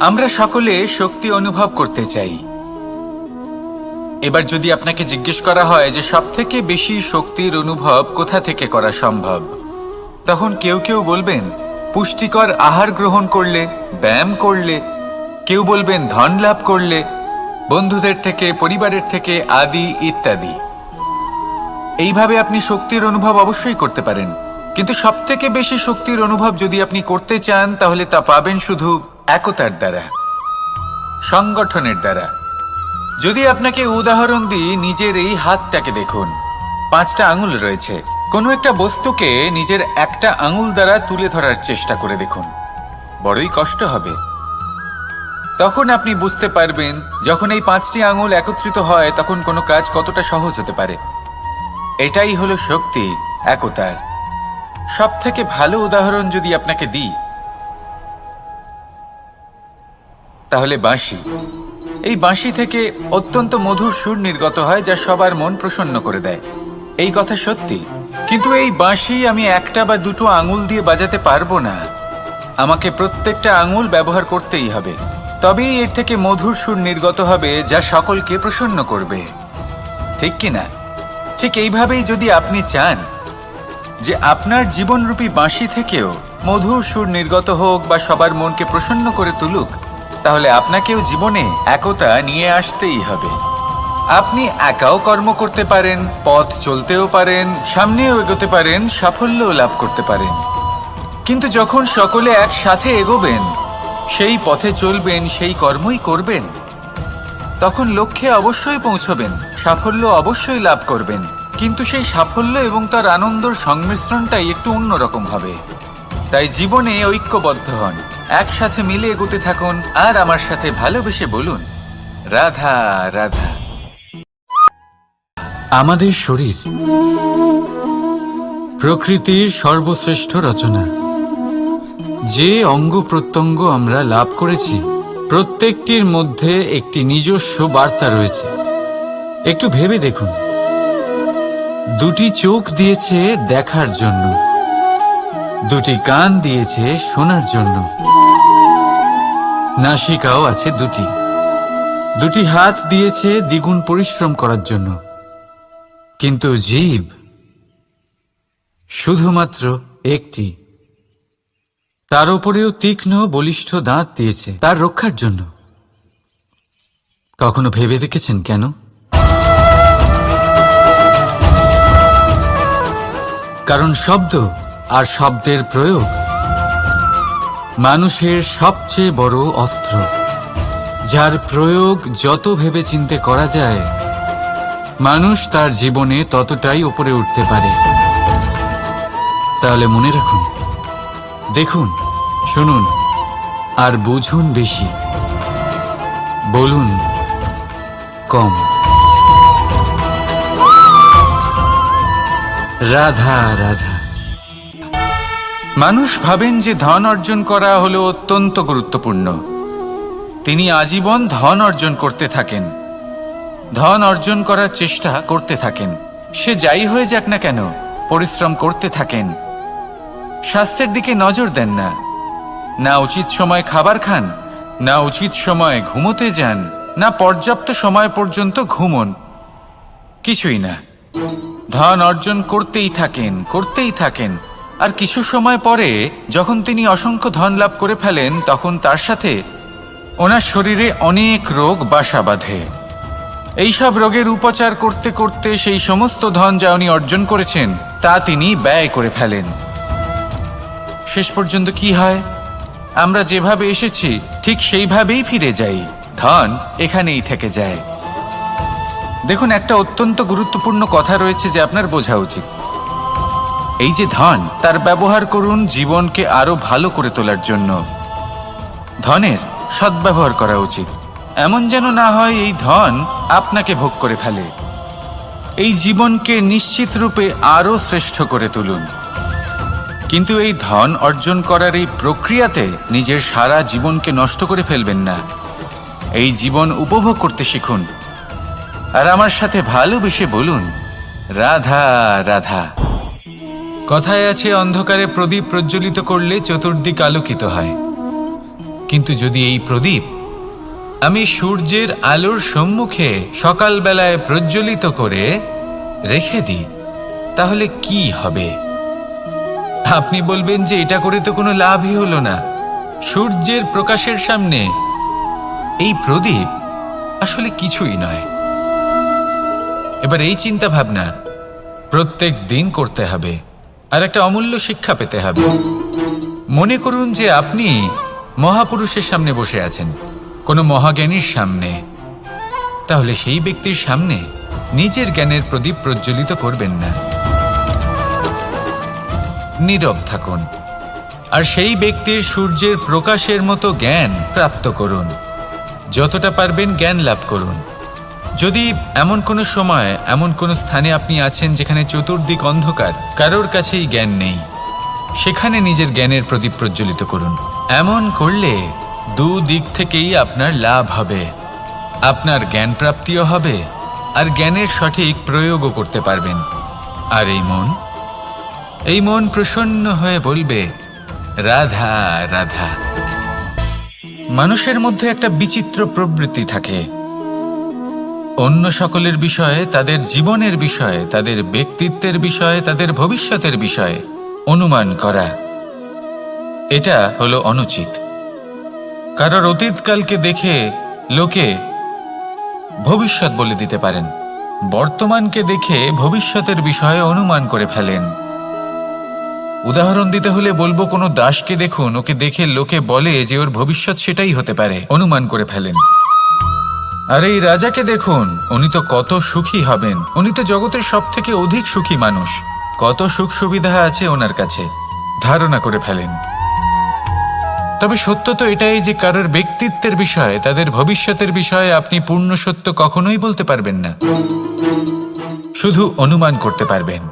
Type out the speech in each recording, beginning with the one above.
আমরা সকলে শক্তি অনুভব করতে চাই। এবার যদি আপনাকে জিজ্ঞেস করা হয় যে সবথেকে বেশি শক্তির অনুভব কোথা থেকে করা সম্ভব, তখন কেউ কেউ বলবেন পুষ্টিকর আহার গ্রহণ করলে, ব্যায়াম করলে, কেউ বলবেন ধন লাভ করলে, বন্ধুদের থেকে, পরিবারের থেকে, আদি ইত্যাদি। এইভাবে আপনি শক্তির অনুভব অবশ্যই করতে পারেন, কিন্তু সবথেকে বেশি শক্তির অনুভব যদি আপনি করতে চান তাহলে তা পাবেন শুধু একতার দ্বারা, সংগঠনের দ্বারা। যদি আপনাকে উদাহরণ দিই, নিজের এই হাতটাকে দেখুন, 5টা আঙুল রয়েছে। কোনো একটা বস্তুকে নিজের একটা আঙুল দ্বারা তুলে ধরার চেষ্টা করে দেখুন, বড়ই কষ্ট হবে। তখন আপনি বুঝতে পারবেন যখন এই 5টি আঙুল একত্রিত হয় তখন কোনো কাজ কতটা সহজ হতে পারে। এটাই হলো শক্তি, একতার। সবথেকে ভালো উদাহরণ যদি আপনাকে দিই তাহলে বাঁশি। এই বাঁশি থেকে অত্যন্ত মধুর সুর নির্গত হয় যা সবার মন প্রসন্ন করে দেয়। এই কথা সত্যি, কিন্তু এই বাঁশি আমি একটা বা দুটো আঙুল দিয়ে বাজাতে পারবো না। আমাকে প্রত্যেকটা আঙুল ব্যবহার করতেই হবে, তবেই এর থেকে মধুর সুর নির্গত হবে যা সকলকে প্রসন্ন করবে, ঠিক কিনা? ঠিক এইভাবেই যদি আপনি চান যে আপনার জীবনরূপী বাঁশি থেকেও মধুর সুর নির্গত হোক বা সবার মনকে প্রসন্ন করে তুলুক, তাহলে আপনাকেও জীবনে একতা নিয়ে আসতেই হবে। আপনি একাও কর্ম করতে পারেন, পথ চলতেও পারেন, সামনেও এগোতে পারেন, সাফল্যও লাভ করতে পারেন। কিন্তু যখন সকলে একসাথে এগোবেন, সেই পথে চলবেন, সেই কর্মই করবেন, তখন লক্ষ্যে অবশ্যই পৌঁছবেন, সাফল্য অবশ্যই লাভ করবেন। কিন্তু সেই সাফল্য এবং তার আনন্দর সংমিশ্রণটাই একটু অন্যরকম হবে। তাই জীবনে ঐক্যবদ্ধ হন, একসাথে মিলে এগোতে থাকুন, আর আমার সাথে ভালোবেসে বলুন, রাধা রাধা। আমাদের শরীর প্রকৃতির সর্বশ্রেষ্ঠ রচনা। যে অঙ্গ প্রত্যঙ্গ আমরা লাভ করেছি প্রত্যেকটির মধ্যে একটি নিজস্ব বার্তা রয়েছে। একটু ভেবে দেখুন, 2টি চোখ দিয়েছে দেখার জন্য, 2টি কান দিয়েছে শোনার জন্য, নাসিকাও আছে 2টি, 2টি হাত দিয়েছে দ্বিগুণ পরিশ্রম করার জন্য। কিন্তু জীব শুধুমাত্র একটি, তার উপরেও তীক্ষ্ণ বলিষ্ঠ দাঁত দিয়েছে তার রক্ষার জন্য। কখনো ভেবে দেখেছেন কেন? কারণ শব্দ আর শব্দের প্রয়োগ মানুষের সবচেয়ে বড় অস্ত্র, যার প্রয়োগ যত ভেবেচিন্তে করা যায় মানুষ তার জীবনে ততটাই উপরে উঠতে পারে। তাহলে মনে রাখুন, দেখুন, শুনুন আর বুঝুন বেশি, বলুন কম। রাধা রাধা। মানুষ ভাবেন যে ধন অর্জন করা হলো অত্যন্ত গুরুত্বপূর্ণ। তিনি আজীবন ধন অর্জন করতে থাকেন, ধন অর্জন করার চেষ্টা করতে থাকেন। সে যাই হয়ে যাক না কেন, পরিশ্রম করতে থাকেন। স্বাস্থ্যের দিকে নজর দেন না, না উচিত সময় খাবার খান, না উচিত সময় ঘুমোতে যান, না পর্যাপ্ত সময় পর্যন্ত ঘুমন, কিছুই না। ধন অর্জন করতেই থাকেন, করতেই থাকেন। আর কিছু সময় পরে যখন তিনি অসংখ্য ধন লাভ করে ফেলেন, তখন তার সাথে ওনার শরীরে অনেক রোগ বাসা বাঁধে। এইসব রোগের উপচার করতে করতে সেই সমস্ত ধন যা উনি অর্জন করেছেন তা তিনি ব্যয় করে ফেলেন। শেষ পর্যন্ত কি হয়? আমরা যেভাবে এসেছি ঠিক সেইভাবেই ফিরে যাই, ধন এখানেই থেকে যায়। দেখুন, একটা অত্যন্ত গুরুত্বপূর্ণ কথা রয়েছে যে আপনার বোঝা উচিত। এই যে ধন, তার ব্যবহার করুন জীবনকে আরো ভালো করে তোলার জন্য। ধনের সদ্ব্যবহার করা উচিত, এমন যেন না হয় এই ধন আপনাকে ভোগ করে ফেলে। এই জীবনকে নিশ্চিত রূপে আরো শ্রেষ্ঠ করে তুলুন। কিন্তু এই ধন অর্জন করার এই প্রক্রিয়াতে নিজের সারা জীবনকে নষ্ট করে ফেলবেন না। এই জীবন উপভোগ করতে শিখুন, আর আমার সাথে ভালোবেসে বলুন, রাধা রাধা। কথায় আছে, অন্ধকারে প্রদীপ প্রজ্বলিত করলে চতুর্দিক আলোকিত হয়। কিন্তু যদি এই প্রদীপ আমি সূর্যের আলোর সম্মুখে সকালবেলায় প্রজ্বলিত করে রেখে দিই, তাহলে কি হবে? আপনি বলবেন যে এটা করে তো কোনো লাভই হলো না। সূর্যের প্রকাশের সামনে এই প্রদীপ আসলে কিছুই নয়। এবার এই চিন্তা ভাবনা প্রত্যেক দিন করতে হবে, আর একটা অমূল্য শিক্ষা পেতে হবে। মনে করুন যে আপনি মহাপুরুষের সামনে বসে আছেন, কোনো মহাজ্ঞানীর সামনে। তাহলে সেই ব্যক্তির সামনে নিজের জ্ঞানের প্রদীপ প্রজ্বলিত করবেন না, নীরব থাকুন, আর সেই ব্যক্তির সূর্যের প্রকাশের মতো জ্ঞান প্রাপ্ত করুন। যতটা পারবেন জ্ঞান লাভ করুন। যদি এমন কোনো সময়, এমন কোনো স্থানে আপনি আছেন যেখানে চতুর্দিক অন্ধকার, কারোর কাছেই জ্ঞান নেই, সেখানে নিজের জ্ঞানের প্রদীপ প্রজ্বলিত করুন। এমন করলে দুদিক থেকেই আপনার লাভ হবে। আপনার জ্ঞান প্রাপ্তিও হবে, আর জ্ঞানের সঠিক প্রয়োগও করতে পারবেন। আর এই মন প্রসন্ন হয়ে বলবে, রাধা রাধা। মানুষের মধ্যে একটা বিচিত্র প্রবৃত্তি থাকে, অন্য সকলের বিষয়ে, তাদের জীবনের বিষয়ে, তাদের ব্যক্তিত্বের বিষয়ে, তাদের ভবিষ্যতের বিষয়ে অনুমান করা। এটা হলো অনুচিত। কারোর অতীতকালকে দেখে লোকে ভবিষ্যৎ বলে দিতে পারেন, বর্তমানকে দেখে ভবিষ্যতের বিষয়ে অনুমান করে ফেলেন। উদাহরণ দিতে হলে বলবো, কোনো দাসকে দেখুন, ওকে দেখে লোকে বলে যে ওর ভবিষ্যৎ সেটাই হতে পারে, অনুমান করে ফেলেন। আর এই রাজাকে দেখুন, উনি তো কত সুখী হবেন, উনি তো জগতের সব থেকে অধিক সুখী মানুষ, কত সুখ সুবিধা আছে ওনার কাছে, ধারণা করে ফেলেন। তবে সত্য তো এটাই যে কারোর ব্যক্তিত্বের বিষয়ে, তাদের ভবিষ্যতের বিষয়ে আপনি পূর্ণ সত্য কখনোই বলতে পারবেন না, শুধু অনুমান করতে পারবেন।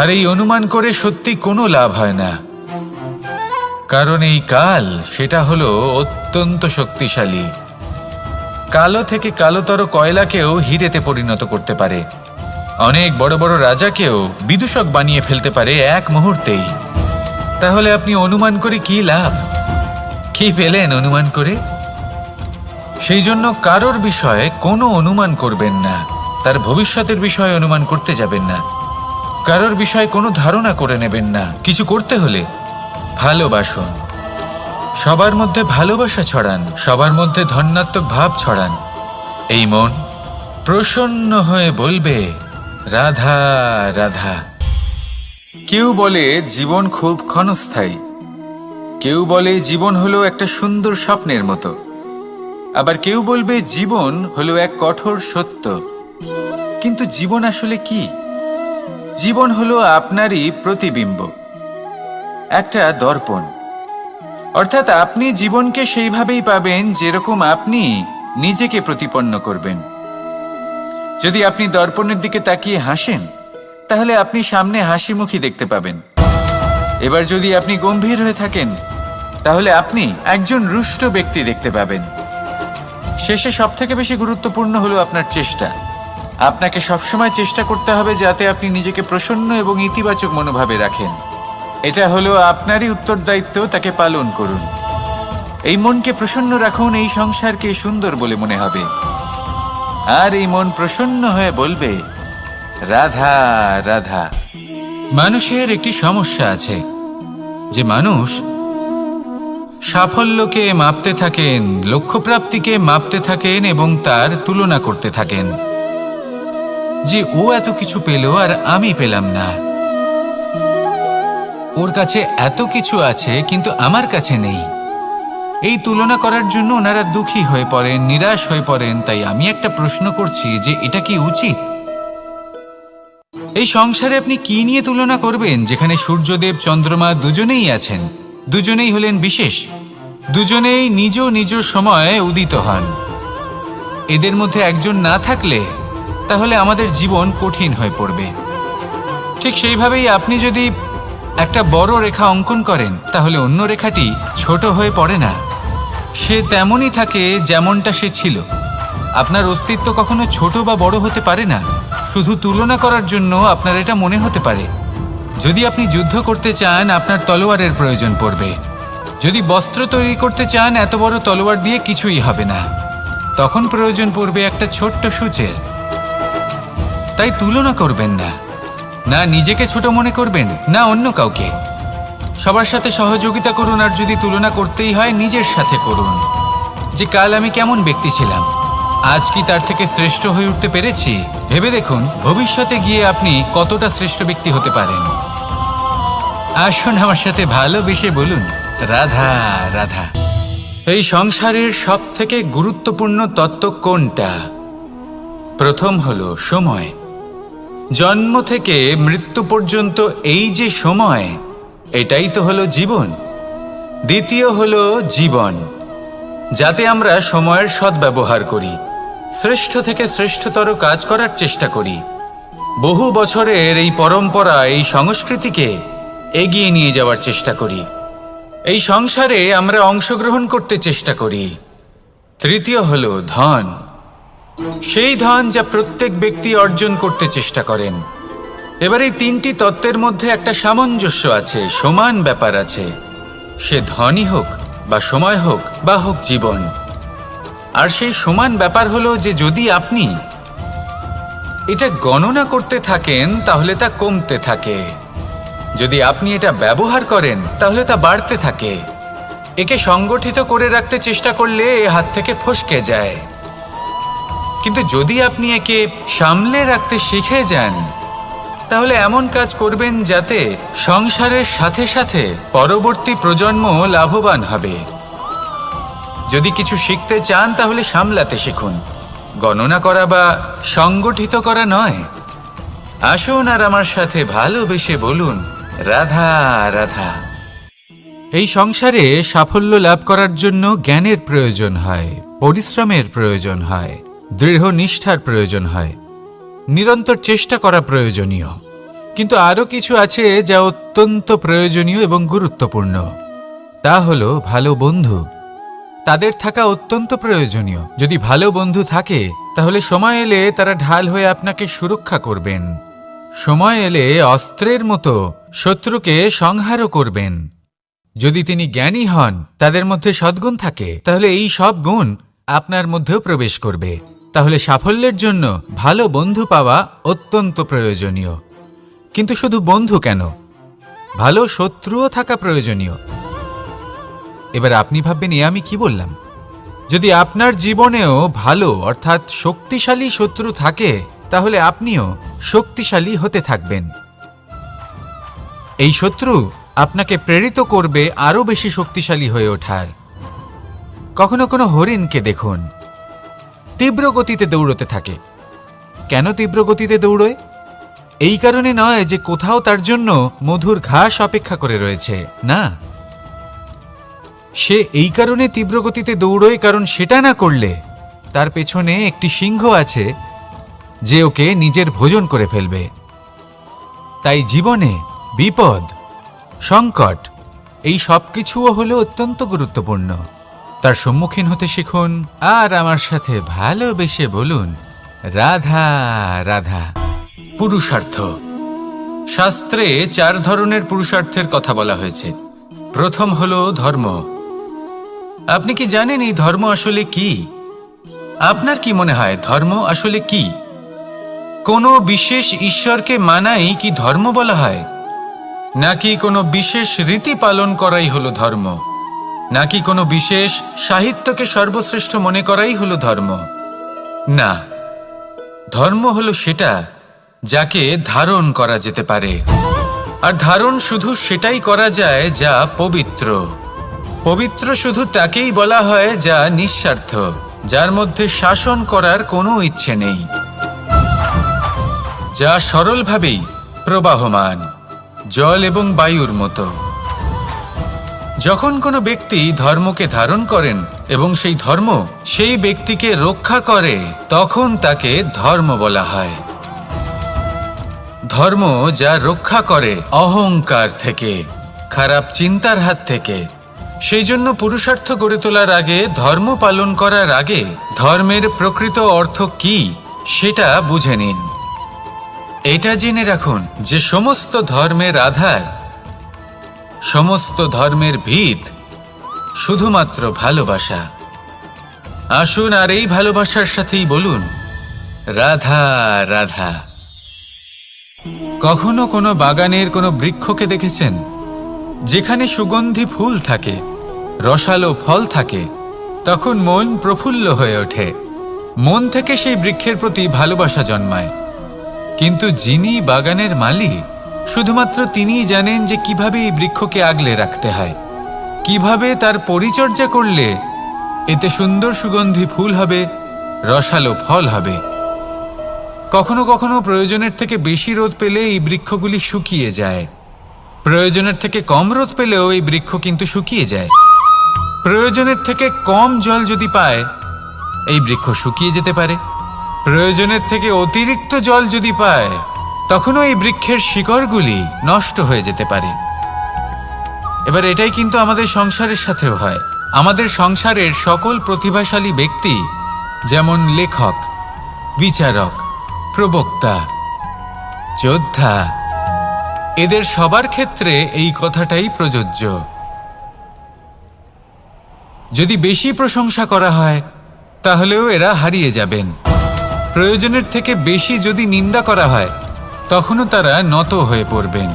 আর এই অনুমান করে সত্যি কোনো লাভ হয় না, কারণ এই কাল সেটা হলো অত্যন্ত শক্তিশালী। কালো থেকে কালোতর কয়লাকেও হিরেতে পরিণত করতে পারে, অনেক বড় বড় রাজাকেও বিদূষক বানিয়ে ফেলতে পারে এক মুহূর্তেই। তাহলে আপনি অনুমান করে কি লাভ? কি পেলেন অনুমান করে? সেই জন্য কারোর বিষয়ে কোনো অনুমান করবেন না, তার ভবিষ্যতের বিষয়ে অনুমান করতে যাবেন না, কারোর বিষয়ে কোনো ধারণা করে নেবেন না। কিছু করতে হলে ভালোবাসুন, সবার মধ্যে ভালোবাসা ছড়ান, সবার মধ্যে ধন্যাত্মক ভাব ছড়ান। এই মন প্রসন্ন হয়ে বলবে, রাধা রাধা। কেউ বলে জীবন খুব ক্ষণস্থায়ী, কেউ বলে জীবন হলো একটা সুন্দর স্বপ্নের মতো, আবার কেউ বলবে জীবন হলো এক কঠোর সত্য। কিন্তু জীবন আসলে কি? জীবন হলো আপনারই প্রতিবিম্ব, একটা দর্পণ। অর্থাৎ আপনি জীবনকে সেইভাবেই পাবেন যেরকম আপনি নিজেকে প্রতিপন্ন করবেন। যদি আপনি দর্পণের দিকে তাকিয়ে হাসেন, তাহলে আপনি সামনে হাসি মুখী দেখতে পাবেন। এবার যদি আপনি গম্ভীর হয়ে থাকেন, তাহলে আপনি একজন রুষ্ট ব্যক্তি দেখতে পাবেন। শেষে সবথেকে বেশি গুরুত্বপূর্ণ হলো আপনার চেষ্টা। আপনাকে সবসময় চেষ্টা করতে হবে যাতে আপনি নিজেকে প্রসন্ন এবং ইতিবাচক মনোভাবে রাখেন। এটা হলো আপনারই উত্তরদায়িত্ব, তাকে পালন করুন। এই মনকে প্রসন্ন রাখুন, এই সংসারকে সুন্দর বলে মনে হবে। আর এই মন প্রসন্ন হয়ে বলবে, রাধা রাধা। মানুষের একটি সমস্যা আছে যে মানুষ সাফল্যকে মাপতে থাকেন, লক্ষ্যপ্রাপ্তিকে মাপতে থাকেন এবং তার তুলনা করতে থাকেন যে ও এত কিছু পেল আর আমি পেলাম না, ওর কাছে এত কিছু আছে কিন্তু আমার কাছে নেই। এই তুলনা করার জন্য ওনারা দুঃখী হয়ে পড়েন, নিরাশ হয়ে পড়েন। তাই আমি একটা প্রশ্ন করছি যে এটা কি উচিত? এই সংসারে আপনি কি নিয়ে তুলনা করবেন, যেখানে সূর্যদেব চন্দ্রমা দুজনেই আছেন, দুজনেই হলেন বিশেষ, দুজনেই নিজ নিজ সময়ে উদিত হন। এদের মধ্যে একজন না থাকলে তাহলে আমাদের জীবন কঠিন হয়ে পড়বে। ঠিক সেইভাবেই আপনি যদি একটা বড় রেখা অঙ্কন করেন, তাহলে অন্য রেখাটি ছোট হয়ে পড়ে না, সে তেমনই থাকে যেমনটা সে ছিল। আপনার অস্তিত্ব কখনো ছোট বা বড় হতে পারে না। শুধু তুলনা করার জন্য আপনার এটা মনে হতে পারে যদি আপনি যুদ্ধ করতে চান আপনার তলোয়ারের প্রয়োজন পড়বে। যদি বস্ত্র তৈরি করতে চান এত বড় তলোয়ার দিয়ে কিছুই হবে না, তখন প্রয়োজন পড়বে একটা ছোট্ট সূচের। তাই তুলনা করবেন না, না নিজেকে ছোট মনে করবেন না অন্য কাউকে। সবার সাথে সহযোগিতা করুন, আর যদি তুলনা করতেই হয় নিজের সাথে করুন, যে কাল আমি কেমন ব্যক্তি ছিলাম, আজ কি তার থেকে শ্রেষ্ঠ হয়ে উঠতে পেরেছি। ভেবে দেখুন ভবিষ্যতে গিয়ে আপনি কতটা শ্রেষ্ঠ ব্যক্তি হতে পারেন। আসুন আমার সাথে ভালোবেসে বলুন রাধা রাধা। এই সংসারের সব থেকে গুরুত্বপূর্ণ তত্ত্ব কোনটা? প্রথম হলো সময়। জন্ম থেকে মৃত্যু পর্যন্ত এই যে সময়, এটাই তো হলো জীবন। দ্বিতীয় হলো জীবন, যাতে আমরা সময়ের সদ্ব্যবহার করি, শ্রেষ্ঠ থেকে শ্রেষ্ঠতর কাজ করার চেষ্টা করি। বহু বছরের এই পরম্পরা, এই সংস্কৃতিকে এগিয়ে নিয়ে যাওয়ার চেষ্টা করি। এই সংসারে আমরা অংশগ্রহণ করতে চেষ্টা করি। তৃতীয় হলো ধন, সেই ধন যা প্রত্যেক ব্যক্তি অর্জন করতে চেষ্টা করেন। এবার এই তিনটি তত্ত্বের মধ্যে একটা সামঞ্জস্য আছে, সমান ব্যাপার আছে। সে ধনই হোক বা সময় হোক বা হোক জীবন। আর সেই সমান ব্যাপার হলো যে যদি আপনি এটা গণনা করতে থাকেন তাহলে তা কমতে থাকে, যদি আপনি এটা ব্যবহার করেন তাহলে তা বাড়তে থাকে। একে সংগঠিত করে রাখতে চেষ্টা করলে এ হাত থেকে ফসকে যায়, কিন্তু যদি আপনি একে সামলে রাখতে শিখে যান তাহলে এমন কাজ করবেন যাতে সংসারের সাথে সাথে পরবর্তী প্রজন্ম লাভবান হবে। যদি কিছু শিখতে চান তাহলে সামলাতে শিখুন, গণনা করা বা সংগঠিত করা নয়। আসুন আর আমার সাথে ভালোবেসে বলুন রাধা রাধা। এই সংসারে সাফল্য লাভ করার জন্য জ্ঞানের প্রয়োজন হয়, পরিশ্রমের প্রয়োজন হয়, দৃঢ় নিষ্ঠার প্রয়োজন হয়, নিরন্তর চেষ্টা করা প্রয়োজনীয়। কিন্তু আরও কিছু আছে যা অত্যন্ত প্রয়োজনীয় এবং গুরুত্বপূর্ণ। তা হলো ভালো বন্ধু। তাদের থাকা অত্যন্ত প্রয়োজনীয়। যদি ভালো বন্ধু থাকে তাহলে সময় এলে তারা ঢাল হয়ে আপনাকে সুরক্ষা করবেন। সময় এলে অস্ত্রের মতো শত্রুকে সংহারও করবেন। যদি তিনি জ্ঞানী হন, তাদের মধ্যে সদ্গুণ থাকে, তাহলে এই সব গুণ আপনার মধ্যেও প্রবেশ করবে। তাহলে সাফল্যের জন্য ভালো বন্ধু পাওয়া অত্যন্ত প্রয়োজনীয়। কিন্তু শুধু বন্ধু কেন, ভালো শত্রুও থাকা প্রয়োজনীয়। এবার আপনি ভাববেন এ আমি কি বললাম? যদি আপনার জীবনেও ভালো অর্থাৎ শক্তিশালী শত্রু থাকে তাহলে আপনিও শক্তিশালী হতে থাকবেন। এই শত্রু আপনাকে প্রেরিত করবে আরো বেশি শক্তিশালী হয়ে ওঠার। কখনো কোনো হরিণকে দেখুন, তীব্র গতিতে দৌড়তে থাকে। কেন তীব্র গতিতে দৌড়য়? এই কারণে নয় যে কোথাও তার জন্য মধুর ঘাস অপেক্ষা করে রয়েছে, না। সে এই কারণে তীব্র গতিতে দৌড়য় কারণ সেটা না করলে তার পেছনে একটি সিংহ আছে যে ওকে নিজের ভোজন করে ফেলবে। তাই জীবনে বিপদ, সংকট এই সব কিছুও হলো অত্যন্ত গুরুত্বপূর্ণ। তার সম্মুখীন হতে শিখুন আর আমার সাথে ভালোবেসে বলুন রাধা রাধা। পুরুষার্থ। শাস্ত্রে 4 ধরনের পুরুষার্থের কথা বলা হয়েছে। প্রথম হলো ধর্ম। আপনি কি জানেন এই ধর্ম আসলে কি? আপনার কি মনে হয় ধর্ম আসলে কি? কোনো বিশেষ ঈশ্বরকে মানাই কি ধর্ম বলা হয়? নাকি কোনো বিশেষ রীতি পালন করাই হলো ধর্ম? নাকি কোনো বিশেষ সাহিত্যকে সর্বশ্রেষ্ঠ মনে করাই হলো ধর্ম? না, ধর্ম হলো সেটা যাকে ধারণ করা যেতে পারে। আর ধারণ শুধু সেটাই করা যায় যা পবিত্র। পবিত্র শুধু তাকেই বলা হয় যা নিঃস্বার্থ, যার মধ্যে শাসন করার কোনো ইচ্ছে নেই, যা সরলভাবেই প্রবাহমান, জল এবং বায়ুর মতো। যখন কোনো ব্যক্তি ধর্মকে ধারণ করেন এবং সেই ধর্ম সেই ব্যক্তিকে রক্ষা করে, তখন তাকে ধর্ম বলা হয়। ধর্ম যা রক্ষা করে অহংকার থেকে, খারাপ চিন্তার হাত থেকে। সেই জন্য পুরুষার্থ গড়ে তোলার আগে, ধর্ম পালন করার আগে ধর্মের প্রকৃত অর্থ কি সেটা বুঝে নিন। এটা জেনে রাখুন যে সমস্ত ধর্মের আধার, সমস্ত ধর্মের ভিত শুধুমাত্র ভালোবাসা। আসুন আর এই ভালোবাসার সাথেই বলুন রাধা রাধা। কখনো কোনো বাগানের কোনো বৃক্ষকে দেখেছেন যেখানে সুগন্ধি ফুল থাকে, রসালো ফল থাকে? তখন মন প্রফুল্ল হয়ে ওঠে, মন থেকে সেই বৃক্ষের প্রতি ভালোবাসা জন্মায়। কিন্তু যিনি বাগানের মালিক, শুধুমাত্র তিনিই জানেন যে কিভাবে এই বৃক্ষকে আগলে রাখতে হয়, কিভাবে তার পরিচর্যা করলে এতে সুন্দর সুগন্ধি ফুল হবে, রসালো ফল হবে। কখনো কখনো প্রয়োজনের থেকে বেশি রোদ পেলে এই বৃক্ষগুলি শুকিয়ে যায়, প্রয়োজনের থেকে কম রোদ পেলেও এই বৃক্ষ কিন্তু শুকিয়ে যায়। প্রয়োজনের থেকে কম জল যদি পায়, এই বৃক্ষ শুকিয়ে যেতে পারে। প্রয়োজনের থেকে অতিরিক্ত জল যদি পায়, তখনও এই বৃক্ষের শিকড়গুলি নষ্ট হয়ে যেতে পারে। এবার এটাই কিন্তু আমাদের সংসারের সাথেও হয়। আমাদের সংসারের সকল প্রতিভাশালী ব্যক্তি, যেমন লেখক, বিচারক, প্রবক্তা, যোদ্ধা, এদের সবার ক্ষেত্রে এই কথাটাই প্রযোজ্য। যদি বেশি প্রশংসা করা হয় তাহলেও এরা হারিয়ে যাবেন। প্রয়োজনের থেকে বেশি যদি নিন্দা করা হয় তখনও তারা নত হয়ে পড়বেন।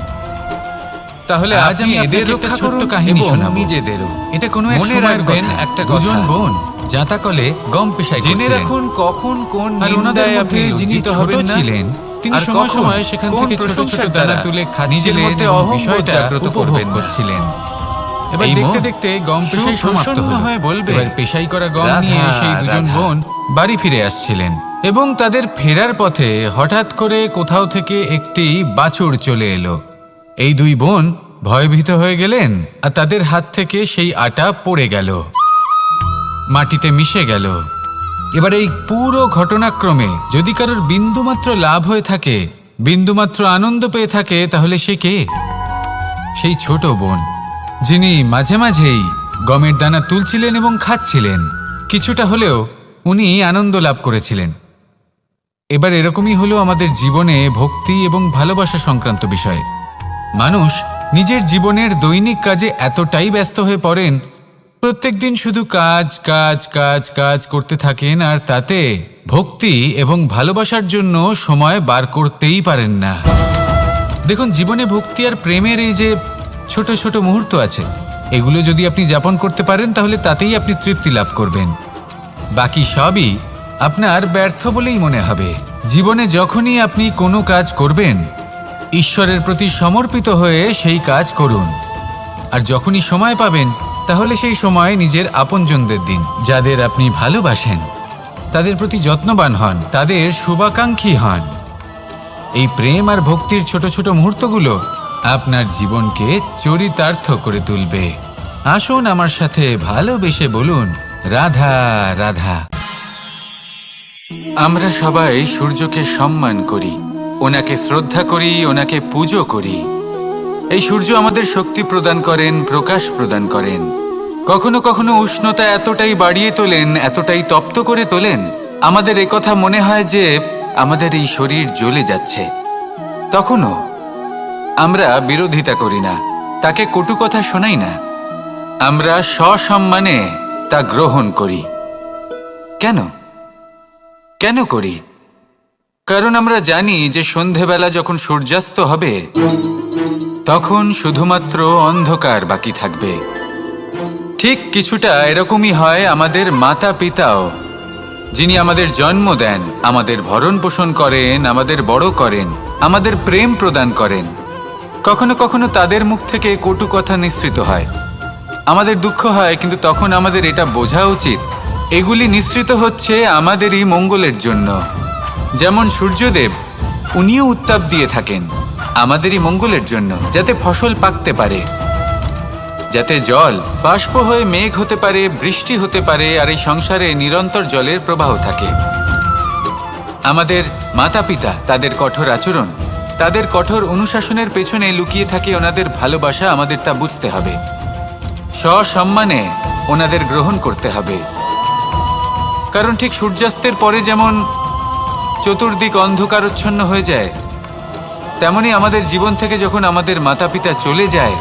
তাহলে আজ আমি এদের একটা ছোট্ট কাহিনী শোনাবো, নিজেদেরও। এটা কোনো এক সময় রাখবেন একটা দুজন বোন যাতাকলে গম পেশাই করছিলেন। জেনে রাখুন কখন কোন নিন্দায় আপনি লজ্জিত হবেন না। তিনি সময় সময় সেখান থেকে ছোট ছোট দানা তুলে নিজের মধ্যে বিষয়টা উপভোগ করছিলেন। এবার দেখতে দেখতে গম পেশাই সমাপ্ত হয়ে বলবে, এবার পেশাই করা গম নিয়ে সেই দুজন বোন বাড়ি ফিরে আসছিলেন এবং তাদের ফেরার পথে হঠাৎ করে কোথাও থেকে একটি বাছুর চলে এলো। এই দুই বোন ভয়ভীত হয়ে গেলেন আর তাদের হাত থেকে সেই আটা পড়ে গেল, মাটিতে মিশে গেল। এবার এই পুরো ঘটনাক্রমে যদি কারোর বিন্দুমাত্র লাভ হয়ে থাকে, বিন্দুমাত্র আনন্দ পেয়ে থাকে, তাহলে সে কে? সেই ছোট বোন, যিনি মাঝে মাঝেই গমের দানা তুলছিলেন এবং খাচ্ছিলেন। কিছুটা হলেও উনি আনন্দ লাভ করেছিলেন। এবার এরকমই হলো আমাদের জীবনে ভক্তি এবং ভালোবাসা সংক্রান্ত বিষয়। মানুষ নিজের জীবনের দৈনিক কাজে এতটাই ব্যস্ত হয়ে পড়েন, প্রত্যেকদিন শুধু কাজ কাজ কাজ কাজ করতে থাকেন, আর তাতে ভক্তি এবং ভালোবাসার জন্য সময় বার করতেই পারেন না। দেখুন, জীবনে ভক্তি আর প্রেমের এই যে ছোট ছোট মুহূর্ত আছে, এগুলো যদি আপনি যাপন করতে পারেন তাহলে তাতেই আপনি তৃপ্তি লাভ করবেন। বাকি সবই আপনার ব্যর্থ বলেই মনে হবে। জীবনে যখনই আপনি কোনো কাজ করবেন, ঈশ্বরের প্রতি সমর্পিত হয়ে সেই কাজ করুন। আর যখনই সময় পাবেন, তাহলে সেই সময় নিজের আপনজনদের দিন, যাদের আপনি ভালোবাসেন, তাদের প্রতি যত্নবান হন, তাদের শুভাকাঙ্ক্ষী হন। এই প্রেম আর ভক্তির ছোট ছোট মুহূর্তগুলো আপনার জীবনকে চরিতার্থ করে তুলবে। আসুন আমার সাথে ভালোবেসে বলুন রাধা রাধা। আমরা সবাই সূর্যকে সম্মান করি, ওনাকে শ্রদ্ধা করি, ওনাকে পুজো করি। এই সূর্য আমাদের শক্তি প্রদান করেন, প্রকাশ প্রদান করেন। কখনো কখনো উষ্ণতা এতটাই বাড়িয়ে তোলেন, এতটাই তপ্ত করে তোলেন, আমাদের একথা মনে হয় যে আমাদের এই শরীর জ্বলে যাচ্ছে। তখনও আমরা বিরোধিতা করি না, তাকে কটু কথা শোনাই না, আমরা সসম্মানে তা গ্রহণ করি। কেন কেন করি? কারণ আমরা জানি যে সন্ধেবেলা যখন সূর্যাস্ত হবে, তখন শুধুমাত্র অন্ধকার বাকি থাকবে। ঠিক কিছুটা এরকমই হয় আমাদের মাতা পিতাও, যিনি আমাদের জন্ম দেন, আমাদের ভরণ পোষণ করেন, আমাদের বড় করেন, আমাদের প্রেম প্রদান করেন। কখনো কখনো তাদের মুখ থেকে কটু কথা নিঃসৃত হয়, আমাদের দুঃখ হয়, কিন্তু তখন আমাদের এটা বোঝা উচিত এগুলি নিঃসৃত হচ্ছে আমাদেরই মঙ্গলের জন্য। যেমন সূর্যদেব, উনিও উত্তাপ দিয়ে থাকেন আমাদেরই মঙ্গলের জন্য, যাতে ফসল পাকতে পারে, যাতে জল বাষ্প হয়ে মেঘ হতে পারে, বৃষ্টি হতে পারে, আর এই সংসারে নিরন্তর জলের প্রবাহ থাকে। আমাদের মাতা পিতা, তাদের কঠোর আচরণ, তাদের কঠোর অনুশাসনের পেছনে লুকিয়ে থাকে ওনাদের ভালোবাসা। আমাদের তা বুঝতে হবে, সসম্মানে ওনাদের গ্রহণ করতে হবে। কারণ ঠিক সূর্যাস্তের পরে যেমন চতুর্দিক অন্ধকারচ্ছন্ন হয়ে যায়, তেমনি আমাদের জীবন থেকে যখন আমাদের মাতা পিতা চলে যায়,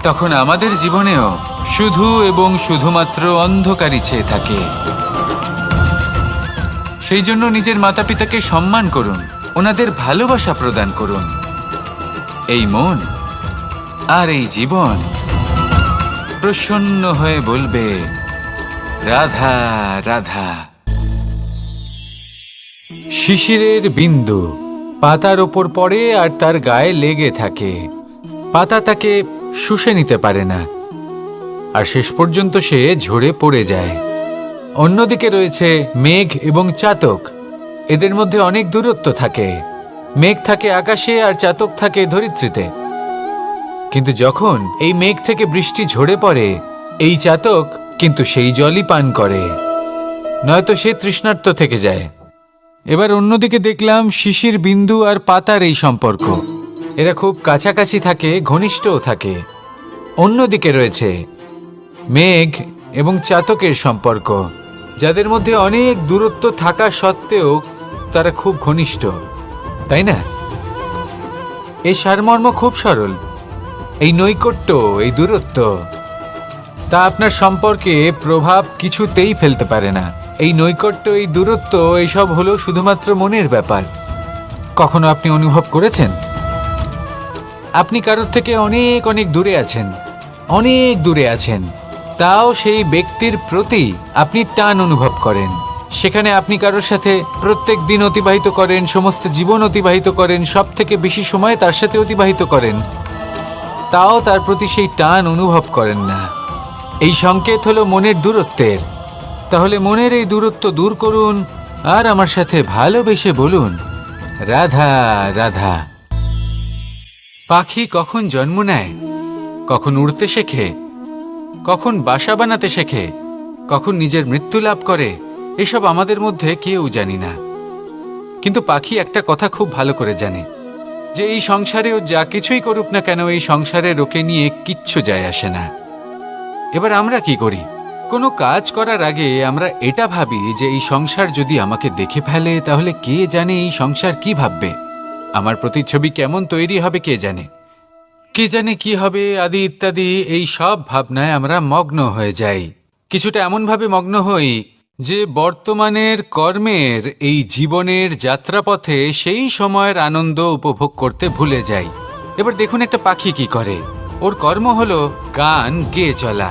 তখন আমাদের জীবনেও শুধু এবং শুধুমাত্র অন্ধকারই ছেয়ে থাকে। সেই জন্য নিজের মাতা পিতাকে সম্মান করুন, ওনাদের ভালোবাসা প্রদান করুন। এই মন আর এই জীবন প্রসন্ন হয়ে বলবে, রাধা রাধা। শিশিরের বিন্দু পাতার ওপর পড়ে আর তার গায়ে লেগে থাকে। পাতা তাকে শুষে নিতে পারে না, আর শেষ পর্যন্ত সে ঝরে পড়ে যায়। অন্যদিকে রয়েছে মেঘ এবং চাতক। এদের মধ্যে অনেক দূরত্ব থাকে। মেঘ থাকে আকাশে আর চাতক থাকে ধরিত্রীতে। কিন্তু যখন এই মেঘ থেকে বৃষ্টি ঝরে পড়ে, এই চাতক কিন্তু সেই জলই পান করে, নয়তো সে তৃষ্ণার্ত থেকে যায়। এবার অন্যদিকে দেখলাম শিশির বিন্দু আর পাতার এই সম্পর্ক। এরা খুব কাছাকাছি থাকে, ঘনিষ্ঠও থাকে। অন্যদিকে রয়েছে মেঘ এবং চাতকের সম্পর্ক, যাদের মধ্যে অনেক দূরত্ব থাকা সত্ত্বেও তারা খুব ঘনিষ্ঠ, তাই না? এই সারমর্ম খুব সরল। এই নৈকট্য, এই দূরত্ব, তা আপনার সম্পর্কে প্রভাব কিছুতেই ফেলতে পারে না। এই নৈকট্য, এই দূরত্ব, এইসব হলো শুধুমাত্র মনের ব্যাপার। কখনো আপনি অনুভব করেছেন আপনি কারোর থেকে অনেক অনেক দূরে আছেন, অনেক দূরে আছেন, তাও সেই ব্যক্তির প্রতি আপনি টান অনুভব করেন। সেখানে আপনি কারোর সাথে প্রত্যেক দিন অতিবাহিত করেন, সমস্ত জীবন অতিবাহিত করেন, সব থেকে বেশি সময় তার সাথে অতিবাহিত করেন, তাও তার প্রতি সেই টান অনুভব করেন না। এই সংকেত হলো মনের দূরত্বের। তাহলে মনের এই দূরত্ব দূর করুন আর আমার সাথে ভালোবেসে বলুন, রাধা রাধা। পাখি কখন জন্ম নেয়, কখন উড়তে শেখে, কখন বাসা বানাতে শেখে, কখন নিজের মৃত্যু লাভ করে, এসব আমাদের মধ্যে কেউ জানি না। কিন্তু পাখি একটা কথা খুব ভালো করে জানে, যে এই সংসারে ও যা কিছুই করুক না কেন, এই সংসারের ওকে নিয়ে কিচ্ছু যায় আসে না। এবার আমরা কি করি? কোনো কাজ করার আগে আমরা এটা ভাবি যে এই সংসার যদি আমাকে দেখে ফেলে, তাহলে কে জানে এই সংসার কি ভাববে, আমার প্রতিচ্ছবি কেমন তৈরি হবে কে জানে, কে জানে কি হবে আদি ইত্যাদি। এই সব ভাবনায় আমরা মগ্ন হয়ে যাই। কিছুটা এমনভাবে মগ্ন হই যে বর্তমানের কর্মের এই জীবনের যাত্রাপথে সেই সময়ের আনন্দ উপভোগ করতে ভুলে যাই। এবার দেখুন একটা পাখি কি করে। ওর কর্ম হলো গান গেয়ে চলা।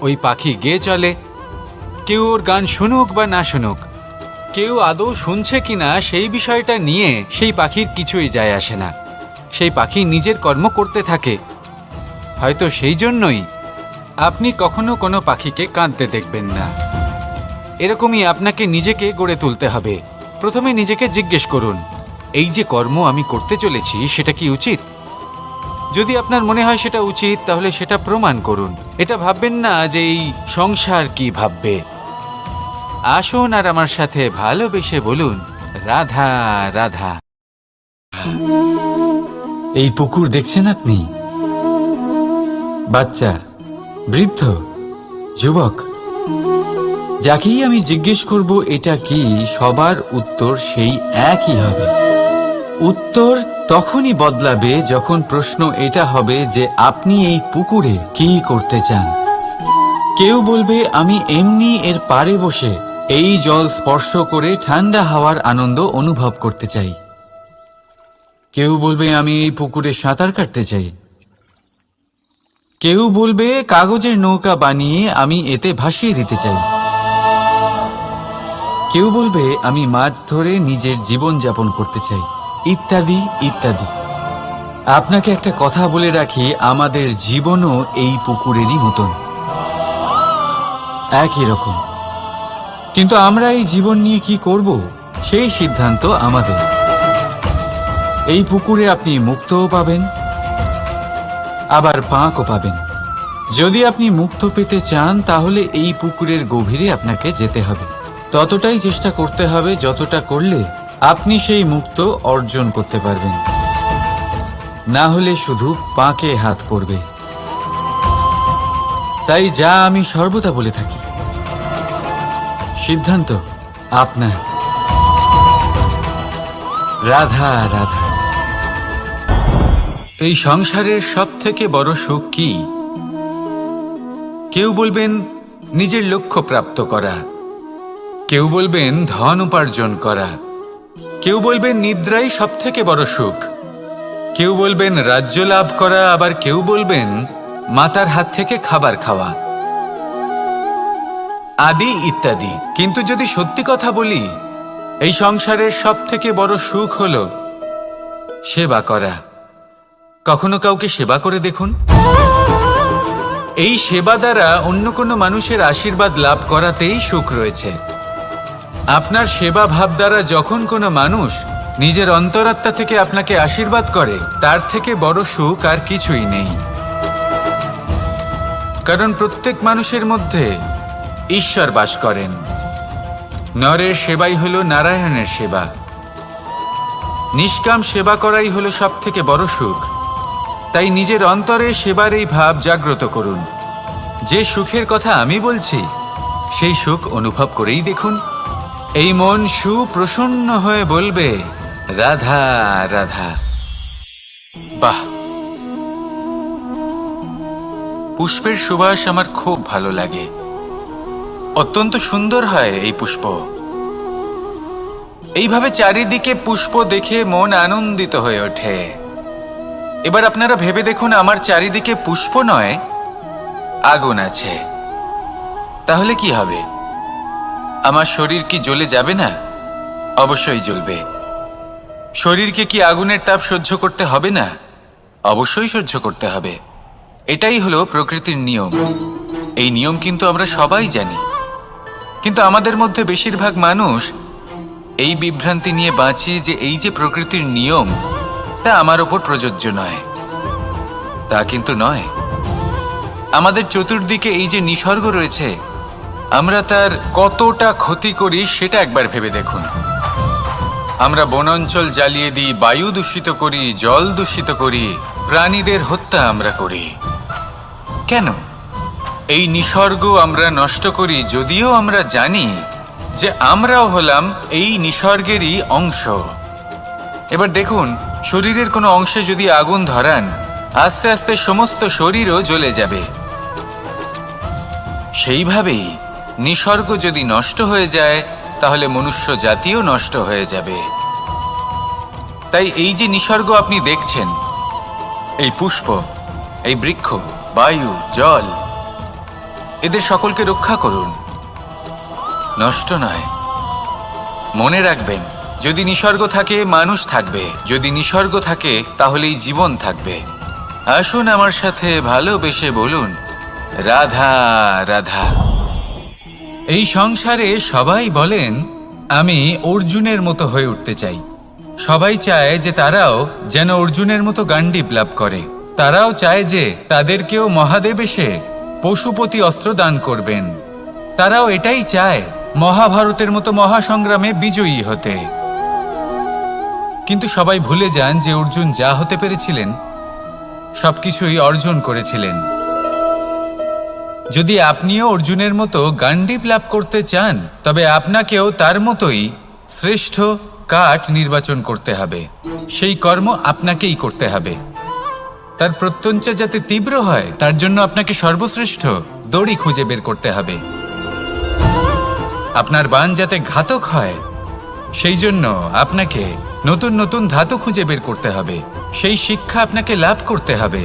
ওই পাখি গেয়ে চলে, কেউ ওর গান শুনুক বা না শুনুক, কেউ আদৌ শুনছে কিনা সেই বিষয়টা নিয়ে সেই পাখির কিছুই যায় আসে না। সেই পাখি নিজের কর্ম করতে থাকে। হয়তো সেই জন্যই আপনি কখনো কোনো পাখিকে কাঁদতে দেখবেন না। এরকমই আপনাকে নিজেকে গড়ে তুলতে হবে। প্রথমে নিজেকে জিজ্ঞেস করুন, এই যে কর্ম আমি করতে চলেছি সেটা কি উচিত? যদি আপনার মনে হয় সেটা উচিত, তাহলে সেটা প্রমাণ করুন। এটা ভাববেন না যে এই সংসার কি ভাববে। আসুন আর আমার সাথে ভালোবেসে বলুন, রাধা রাধা। এই পুকুর দেখছেন আপনি? বাচ্চা, বৃদ্ধ, যুবক, যাকেই আমি জিজ্ঞেস করব এটা কি, সবার উত্তর সেই একই হবে। উত্তর তখনই বদলাবে যখন প্রশ্ন এটা হবে যে আপনি এই পুকুরে কি করতে চান। কেউ বলবে আমি এমনি এর পাড়ে বসে এই জল স্পর্শ করে ঠান্ডা হাওয়ার আনন্দ অনুভব করতে চাই। কেউ বলবে আমি এই পুকুরে সাঁতার কাটতে চাই। কেউ বলবে কাগজের নৌকা বানিয়ে আমি এতে ভাসিয়ে দিতে চাই। কেউ বলবে আমি মাছ ধরে নিজের জীবন যাপন করতে চাই, ইত্যাদি ইত্যাদি। আপনাকে একটা কথা বলে রাখি, আমাদের জীবনও এই পুকুরেরই মতন, একই রকম। কিন্তু আমরা এই জীবন নিয়ে কি করব সেই সিদ্ধান্ত আমাদের। এই পুকুরে আপনি মুক্তও পাবেন, আবার পাঁকও পাবেন। যদি আপনি মুক্ত পেতে চান, তাহলে এই পুকুরের গভীরে আপনাকে যেতে হবে। ততটাই চেষ্টা করতে হবে যতটা করলে আপনি সেই মুক্ত অর্জন করতে পারবেন। না হলে শুধু পাঁকে হাত পড়বে। তাই যা আমি সর্বদা বলে থাকি, সিদ্ধান্ত আপনার। রাধা রাধা। এই সংসারের সব থেকে বড় সুখ কি? কেউ বলবেন নিজের লক্ষ্য প্রাপ্ত করা, কেউ বলবেন ধন উপার্জন করা, কেউ বলবেন নিদ্রাই সব থেকে বড় সুখ, কেউ বলবেন রাজ্য লাভ করা, আবার কেউ বলবেন মাতার হাত থেকে খাবার খাওয়া, আদি ইত্যাদি। কিন্তু যদি সত্যি কথা বলি, এই সংসারের সব থেকে বড় সুখ হল সেবা করা। কখনো কাউকে সেবা করে দেখুন। এই সেবা দ্বারা অন্য কোনো মানুষের আশীর্বাদ লাভ করাতেই সুখ রয়েছে। আপনার সেবা ভাব দ্বারা যখন কোনো মানুষ নিজের অন্তরাত্মা থেকে আপনাকে আশীর্বাদ করে, তার থেকে বড় সুখ আর কিছুই নেই। কারণ প্রত্যেক মানুষের মধ্যে ঈশ্বর বাস করেন। নরের সেবাই হল নারায়ণের সেবা। নিষ্কাম সেবা করাই হল সব থেকে বড় সুখ। তাই নিজের অন্তরে সেবার এই ভাব জাগ্রত করুন। যে সুখের কথা আমি বলছি, সেই সুখ অনুভব করেই দেখুন। এই মন সুপ্রসন্ন হয়ে বলবে, রাধা রাধা। বাহ! পুষ্পের সুবাস আমার খুব ভালো লাগে। অত্যন্ত সুন্দর হয় এই পুষ্প। এইভাবে চারিদিকে পুষ্প দেখে মন আনন্দিত হয়ে ওঠে। এবার আপনারা ভেবে দেখুন, আমার চারিদিকে পুষ্প নয়, আগুন আছে। তাহলে কি হবে? আমার শরীর কি জ্বলে যাবে না? অবশ্যই জ্বলবে। শরীরকে কি আগুনের তাপ সহ্য করতে হবে না? অবশ্যই সহ্য করতে হবে। এটাই হলো প্রকৃতির নিয়ম। এই নিয়ম কিন্তু আমরা সবাই জানি, কিন্তু আমাদের মধ্যে বেশিরভাগ মানুষ এই বিভ্রান্তি নিয়ে বাঁচি যে এই যে প্রকৃতির নিয়ম, তা আমার ওপর প্রযোজ্য নয়। তা কিন্তু নয়। আমাদের চতুর্দিকে এই যে নিসর্গ রয়েছে, আমরা তার কতটা ক্ষতি করি সেটা একবার ভেবে দেখুন। আমরা বনাঞ্চল জ্বালিয়ে দিই, বায়ু দূষিত করি, জল দূষিত করি, প্রাণীদের হত্যা আমরা করি। কেন? এই নিসর্গ আমরা নষ্ট করি, যদিও আমরা জানি যে আমরাও হলাম এই নিসর্গেরই অংশ। এবার দেখুন, শরীরের কোনো অংশে যদি আগুন ধরান, আস্তে আস্তে সমস্ত শরীরও জ্বলে যাবে। সেইভাবেই নিসর্গ যদি নষ্ট হয়ে যায়, তাহলে মনুষ্য জাতিও নষ্ট হয়ে যাবে। তাই এই যে নিসর্গ আপনি দেখছেন, এই পুষ্প, এই বৃক্ষ, বায়ু, জল, এদের সকলকে রক্ষা করুন, নষ্ট নয়। মনে রাখবেন, যদি নিসর্গ থাকে মানুষ থাকবে, যদি নিসর্গ থাকে তাহলেই জীবন থাকবে। আসুন আমার সাথে ভালোবেসে বলুন, রাধা রাধা। এই সংসারে সবাই বলেন, আমি অর্জুনের মতো হয়ে উঠতে চাই। সবাই চায় যে তারাও যেন অর্জুনের মতো গান্ডীব লাভ করে। তারাও চায় যে তাদেরকেও মহাদেব এসে পশুপতি অস্ত্র দান করবেন। তারাও এটাই চায় মহাভারতের মতো মহাসংগ্রামে বিজয়ী হতে। কিন্তু সবাই ভুলে যান যে অর্জুন যা হতে পেরেছিলেন সবকিছুই অর্জন করেছিলেন। যদি আপনিও অর্জুনের মতো গান্ডীব লাভ করতে চান, তবে আপনাকেও তার মতোই শ্রেষ্ঠ কাঠ নির্বাচন করতে হবে। সেই কর্ম আপনাকেই করতে হবে। তার প্রত্যঞ্চা যাতে তীব্র হয়, তার জন্য আপনাকে সর্বশ্রেষ্ঠ দড়ি খুঁজে বের করতে হবে। আপনার বাণ যাতে ঘাতক হয়, সেই জন্য আপনাকে নতুন নতুন ধাতু খুঁজে বের করতে হবে। সেই শিক্ষা আপনাকে লাভ করতে হবে,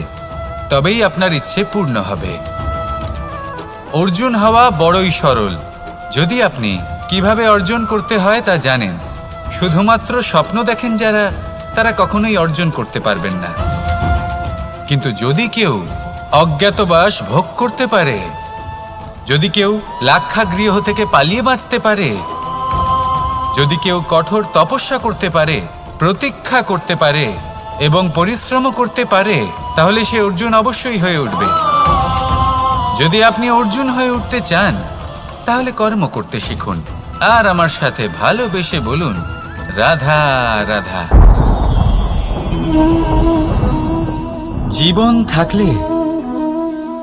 তবেই আপনার ইচ্ছে পূর্ণ হবে। অর্জুন হওয়া বড়ই সরল, যদি আপনি কিভাবে অর্জন করতে হয় তা জানেন। শুধুমাত্র স্বপ্ন দেখেন যারা, তারা কখনোই অর্জন করতে পারবেন না। কিন্তু যদি কেউ অজ্ঞাতবাস ভোগ করতে পারে, যদি কেউ লাক্ষাগৃহ থেকে পালিয়ে বাঁচতে পারে, যদি কেউ কঠোর তপস্যা করতে পারে, প্রতীক্ষা করতে পারে এবং পরিশ্রম করতে পারে, তাহলে সে অর্জুন অবশ্যই হয়ে উঠবে। যদি আপনি অর্জুন হয়ে উঠতে চান, তাহলে কর্ম করতে শিখুন আর আমার সাথে ভালোবেসে বলুন, রাধা রাধা। জীবন থাকলে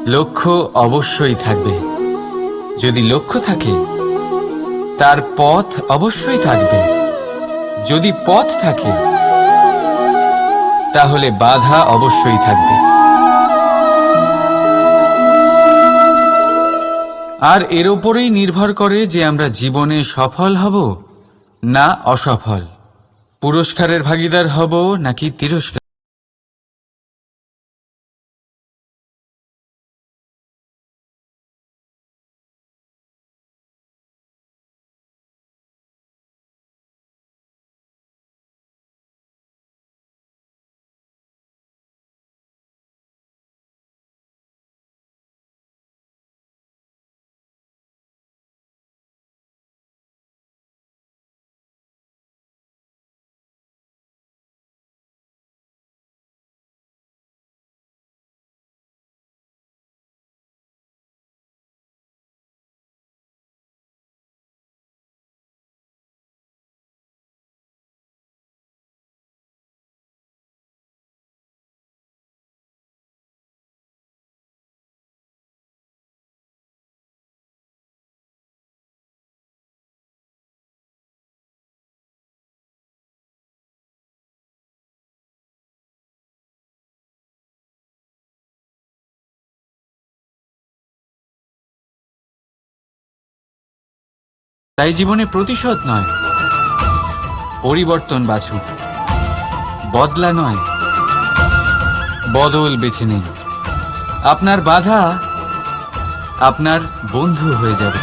লক্ষ্য অবশ্যই থাকবে। যদি লক্ষ্য থাকে, তার পথ অবশ্যই থাকবে। যদি পথ থাকে, তাহলে বাধা অবশ্যই থাকবে। আর এর ওপরেই নির্ভর করে যে আমরা জীবনে সফল হব না অসফল, পুরস্কারের ভাগীদার হব নাকি তিরস্কার। তাই জীবনে প্রতিশোধ নয়, পরিবর্তন বাছুন। বদলা নয়, বদল বেছে নিন। আপনার বাধা আপনার বন্ধু হয়ে যাবে।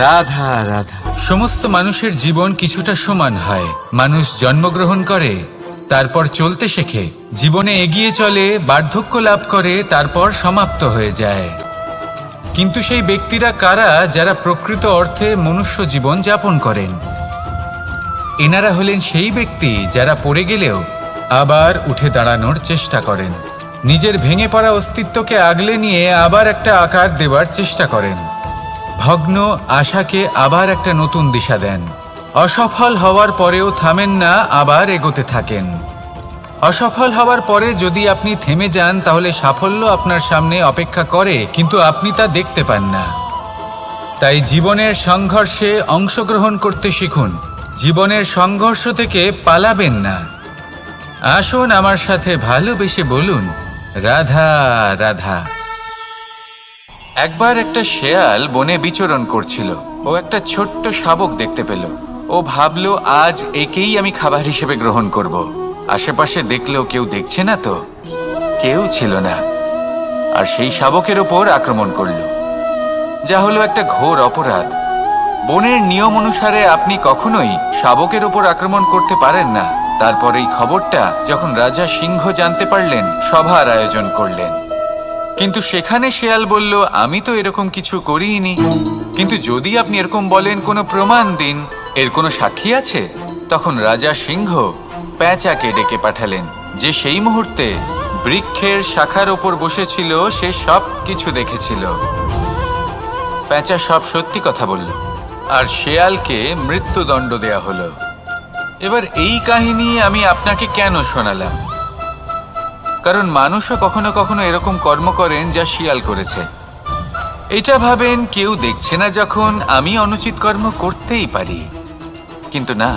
রাধা রাধা। সমস্ত মানুষের জীবন কিছুটা সমান হয়। মানুষ জন্মগ্রহণ করে, তারপর চলতে শেখে, জীবনে এগিয়ে চলে, বার্ধক্য লাভ করে, তারপর সমাপ্ত হয়ে যায়। কিন্তু সেই ব্যক্তিরা কারা যারা প্রকৃত অর্থে মনুষ্য জীবন যাপন করেন? এনারা হলেন সেই ব্যক্তি যারা পড়ে গেলেও আবার উঠে দাঁড়ানোর চেষ্টা করেন, নিজের ভেঙে পড়া অস্তিত্বকে আগলে নিয়ে আবার একটা আকার দেওয়ার চেষ্টা করেন, ভগ্ন আশাকে আবার একটা নতুন দিশা দেন। অসফল হওয়ার পরেও থামেন না, আবার এগোতে থাকেন। অসফল হওয়ার পরে যদি আপনি থেমে যান তাহলে সাফল্য আপনার সামনে অপেক্ষা করে, কিন্তু আপনি তা দেখতে পান না। তাই জীবনের সংঘর্ষে অংশগ্রহণ করতে শিখুন। জীবনের সংঘর্ষ থেকে পালাবেন না। আসুন আমার সাথে ভালোবেসে বলুন, রাধা রাধা। একবার একটা শেয়াল বনে বিচরণ করছিল। ও একটা ছোট্ট শাবক দেখতে পেল। ও ভাবল, আজ একেই আমি খাবার হিসেবে গ্রহণ করব। আশেপাশে দেখলেও কেউ দেখছে না তো, কেউ ছিল না। আর সেই শাবকের ওপর আক্রমণ করল, যা হলো একটা ঘোর অপরাধ। বনের নিয়ম অনুসারে আপনি কখনোই শাবকের ওপর আক্রমণ করতে পারেন না। তারপর এই খবরটা যখন রাজা সিংহ জানতে পারলেন, সভার আয়োজন করলেন। কিন্তু সেখানে শেয়াল বলল, আমি তো এরকম কিছু করিনি। কিন্তু যদি আপনি এরকম বলেন, কোনো প্রমাণ দিন, এর কোনো সাক্ষী আছে? তখন রাজা সিংহ পেঁচাকে ডেকে পাঠালেন, যে সেই মুহূর্তে বৃক্ষের শাখার ওপর বসেছিল। সে সব কিছু দেখেছিল। পেঁচা সব সত্যি কথা বলল, আর শেয়ালকে মৃত্যুদণ্ড দেয়া হলো। এবার এই কাহিনী আমি আপনাকে কেন শোনালাম? কারণ মানুষও কখনো কখনো এরকম কর্ম করেন যা শিয়াল করেছে। এটা ভাবেন কেউ দেখছে না, যখন আমি অনুচিত কর্ম করতেই পারি। কিন্তু না,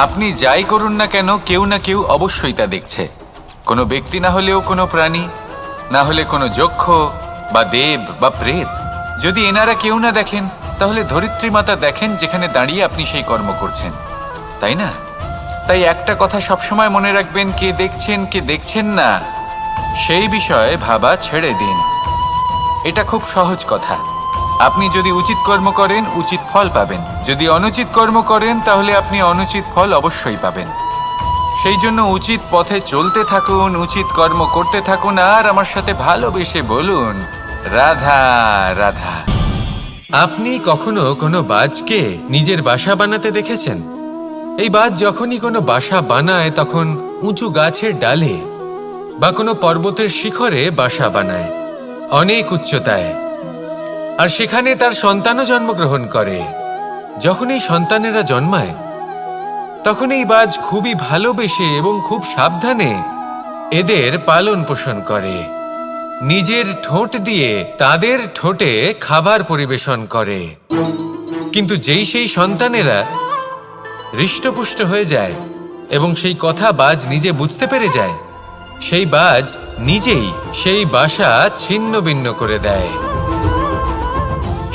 আপনি যাই করুন না কেন, কেউ না কেউ অবশ্যই তা দেখছে। কোনো ব্যক্তি না হলেও কোনো প্রাণী, না হলে কোনো যক্ষ বা দেব বা প্রেত। যদি এনারা কেউ না দেখেন, তাহলে ধরিত্রী মাতা দেখেন, যেখানে দাঁড়িয়ে আপনি সেই কর্ম করছেন, তাই না? তাই একটা কথা সবসময় মনে রাখবেন, কে দেখছেন কে দেখছেন না সেই বিষয়ে ভাবা ছেড়ে দিন। এটা খুব সহজ কথা। আপনি যদি উচিত কর্ম করেন, উচিত ফল পাবেন। যদি অনুচিত কর্ম করেন, তাহলে আপনি অনুচিত ফল অবশ্যই পাবেন। সেই জন্য উচিত পথে চলতে থাকুন, উচিত কর্ম করতে থাকুন, আর আমার সাথে ভালোবেসে বলুন, রাধা রাধা। আপনি কখনো কোনো বাজকে নিজের বাসা বানাতে দেখেছেন? এই বাজ যখনই কোনো বাসা বানায়, তখন উঁচু গাছের ডালে বা কোনো পর্বতের শিখরে বাসা বানায়, অনেক উচ্চতায়। আর সেখানে তার সন্তানও জন্মগ্রহণ করে। যখন এই সন্তানেরা জন্মায়, তখন এই বাজ খুবই ভালোবেসে এবং খুব সাবধানে এদের পালন পোষণ করে। নিজের ঠোঁট দিয়ে তাদের ঠোঁটে খাবার পরিবেশন করে। কিন্তু যেই সেই সন্তানেরা হৃষ্টপুষ্ট হয়ে যায় এবং সেই কথা বাজ নিজে বুঝতে পেরে যায়, সেই বাজ নিজেই সেই বাসা ছিন্ন ভিন্ন করে দেয়।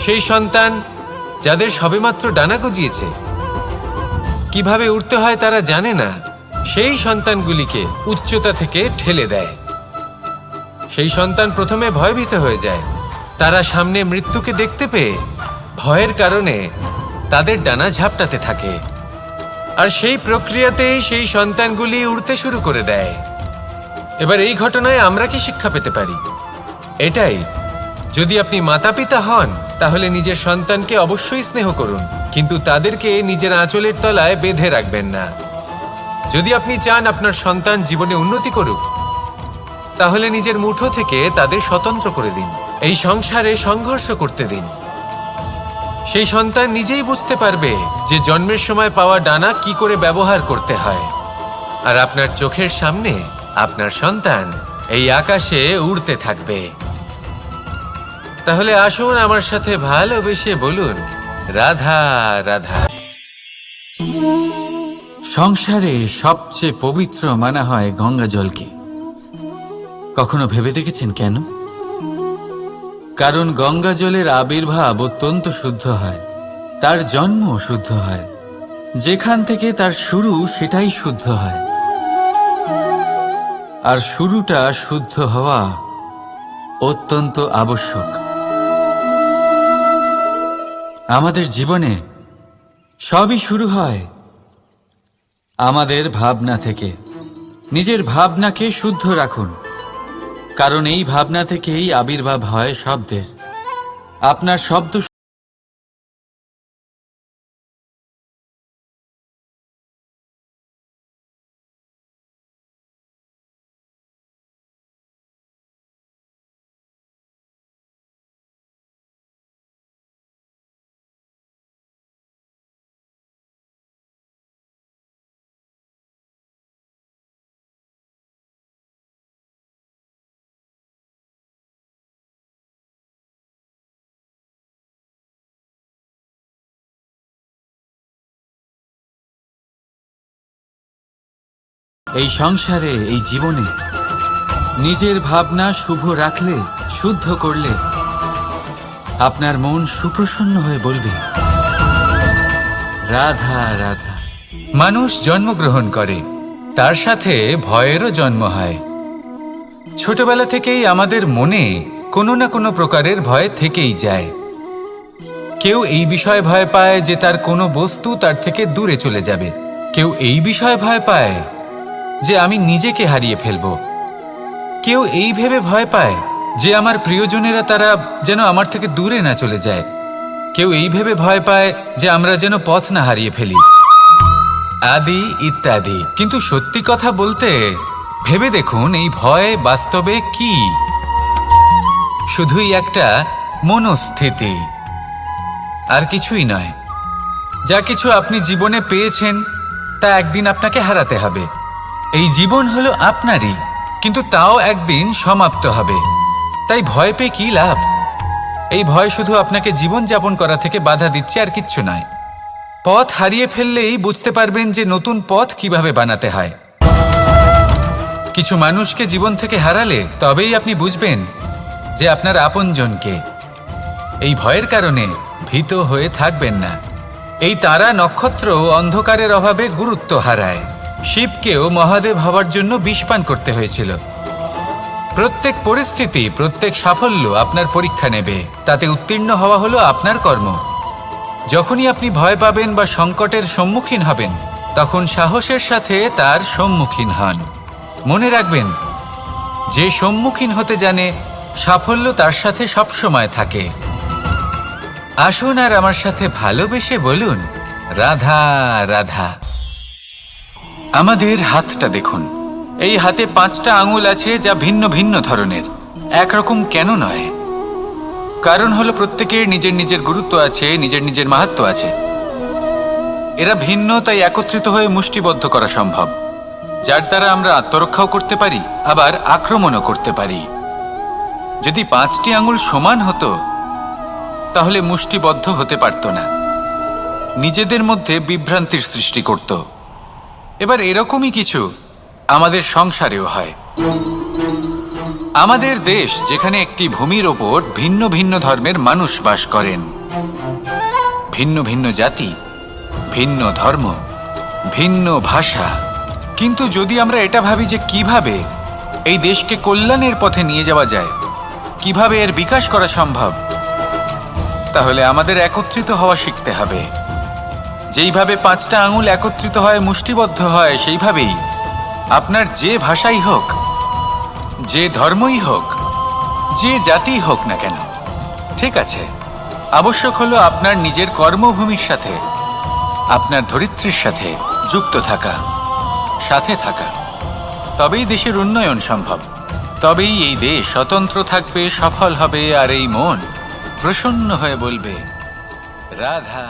সেই সন্তান যাদের সবেমাত্র ডানা গজিয়েছে, কিভাবে উড়তে হয় তারা জানে না, সেই সন্তানগুলিকে উচ্চতা থেকে ঠেলে দেয়। সেই সন্তান প্রথমে ভয়ভীত হয়ে যায়। তারা সামনে মৃত্যুকে দেখতে পেয়ে ভয়ের কারণে তাদের ডানা ঝাপটাতে থাকে, আর সেই প্রক্রিয়াতেই সেই সন্তানগুলি উড়তে শুরু করে দেয়। এবার এই ঘটনায় আমরা কি শিক্ষা পেতে পারি? এটাই, যদি আপনি মাতা পিতা হন তাহলে নিজের সন্তানকে অবশ্যই স্নেহ করুন, কিন্তু তাদেরকে নিজের আঁচলের তলায় বেঁধে রাখবেন না। যদি আপনি চান আপনার সন্তান জীবনে উন্নতি করুক, তাহলে নিজের মুঠো থেকে তাদের স্বতন্ত্র করে দিন। এই সংসারে সংঘর্ষ করতে দিন। সেই সন্তান নিজেই বুঝতে পারবে যে জন্মের সময় পাওয়া ডানা কি করে ব্যবহার করতে হয়। আর আপনার চোখের সামনে আপনার সন্তান এই আকাশে উড়তে থাকবে। তাহলে আসুন আমার সাথে ভালোবেসে বলুন, রাধা রাধা। সংসারে সবচেয়ে পবিত্র মানা হয় গঙ্গা জলকে। কখনো ভেবে দেখেছেন কেন? কারণ গঙ্গা জলের আবির্ভাব অত্যন্ত শুদ্ধ হয়, তার জন্ম শুদ্ধ হয়, যেখান থেকে তার শুরু সেটাই শুদ্ধ হয়। আর শুরুটা শুদ্ধ হওয়া অত্যন্ত আবশ্যক। আমাদের জীবনে সবই শুরু হয় আমাদের ভাবনা থেকে। নিজের ভাবনাকে শুদ্ধ রাখুন, কারণ এই ভাবনা থেকেই আবির্ভাব হয় শব্দের। আপনার শব্দ এই সংসারে, এই জীবনে নিজের ভাবনা শুভ রাখলে, শুদ্ধ করলে আপনার মন সুপ্রসন্ন হয়ে বলবে, রাধা রাধা। মানুষ জন্মগ্রহণ করে, তার সাথে ভয়েরও জন্ম হয়। ছোটবেলা থেকেই আমাদের মনে কোনো না কোনো প্রকারের ভয় থেকেই যায়। কেউ এই বিষয়ে ভয় পায় যে তার কোনো বস্তু তার থেকে দূরে চলে যাবে। কেউ এই বিষয়ে ভয় পায় যে আমি নিজেকে হারিয়ে ফেলব। কেউ এই ভেবে ভয় পায় যে আমার প্রিয়জনেরা তারা যেন আমার থেকে দূরে না চলে যায়। কেউ এই ভেবে ভয় পায় যে আমরা যেন পথ না হারিয়ে ফেলি, আদি ইত্যাদি। কিন্তু সত্যি কথা বলতে, ভেবে দেখুন এই ভয় বাস্তবে কি? শুধুই একটা মনস্থিতি, আর কিছুই নয়। যা কিছু আপনি জীবনে পেয়েছেন তা একদিন আপনাকে হারাতে হবে। এই জীবন হলো আপনারই, কিন্তু তাও একদিন সমাপ্ত হবে। তাই ভয় পেয়ে কি লাভ? এই ভয় শুধু আপনাকে জীবন যাপন করা থেকে বাধা দিচ্ছে, আর কিচ্ছু নয়। পথ হারিয়ে ফেললেই বুঝতে পারবেন যে নতুন পথ কিভাবে বানাতে হয়। কিছু মানুষকে জীবন থেকে হারালে তবেই আপনি বুঝবেন যে আপনার আপনজনকে। এই ভয়ের কারণে ভীত হয়ে থাকবেন না। এই তারা নক্ষত্র অন্ধকারের অভাবে গুরুত্ব হারায়। শিবকেও মহাদেব হওয়ার জন্য বিষপান করতে হয়েছিল। প্রত্যেক পরিস্থিতি, প্রত্যেক সাফল্য আপনার পরীক্ষা নেবে, তাতে উত্তীর্ণ হওয়া হলো আপনার কর্ম। যখনই আপনি ভয় পাবেন বা সংকটের সম্মুখীন হবেন, তখন সাহসের সাথে তার সম্মুখীন হন। মনে রাখবেন, যে সম্মুখীন হতে জানে সাফল্য তার সাথে সবসময় থাকে। আসুন আর আমার সাথে ভালোবেসে বলুন, রাধা রাধা। আমাদের হাতটা দেখুন। এই হাতে 5টা আঙুল আছে, যা ভিন্ন ভিন্ন ধরনের। একরকম কেন নয়? কারণ হলো প্রত্যেকের নিজের নিজের গুরুত্ব আছে, নিজের নিজের মাহাত্ম্য আছে। এরা ভিন্ন, তাই একত্রিত হয়ে মুষ্টিবদ্ধ করা সম্ভব, যার দ্বারা আমরা আত্মরক্ষাও করতে পারি, আবার আক্রমণও করতে পারি। যদি 5টি আঙুল সমান হতো তাহলে মুষ্টিবদ্ধ হতে পারত না, নিজেদের মধ্যে বিভ্রান্তির সৃষ্টি করত। এবার এরকমই কিছু আমাদের সংসারেও হয়। আমাদের দেশ, যেখানে একটি ভূমির ওপর ভিন্ন ভিন্ন ধর্মের মানুষ বাস করেন, ভিন্ন ভিন্ন জাতি, ভিন্ন ধর্ম, ভিন্ন ভাষা। কিন্তু যদি আমরা এটা ভাবি যে কিভাবে এই দেশকে কল্যাণের পথে নিয়ে যাওয়া যায়, কিভাবে এর বিকাশ করা সম্ভব, তাহলে আমাদের একত্রিত হওয়া শিখতে হবে। যেইভাবে 5টা আঙুল একত্রিত হয়, মুষ্টিবদ্ধ হয়, সেইভাবেই আপনার যে ভাষাই হোক, যে ধর্মই হোক, যে জাতি হোক না কেন, ঠিক আছে, আবশ্যক হলো আপনার নিজের কর্মভূমির সাথে, আপনার ধরিত্রীর সাথে যুক্ত থাকা, সাথে থাকা। তবেই দেশের উন্নয়ন সম্ভব, তবেই এই দেশ স্বতন্ত্র থাকবে, সফল হবে, আর এই মন প্রসন্ন হয়ে বলবে রাধা।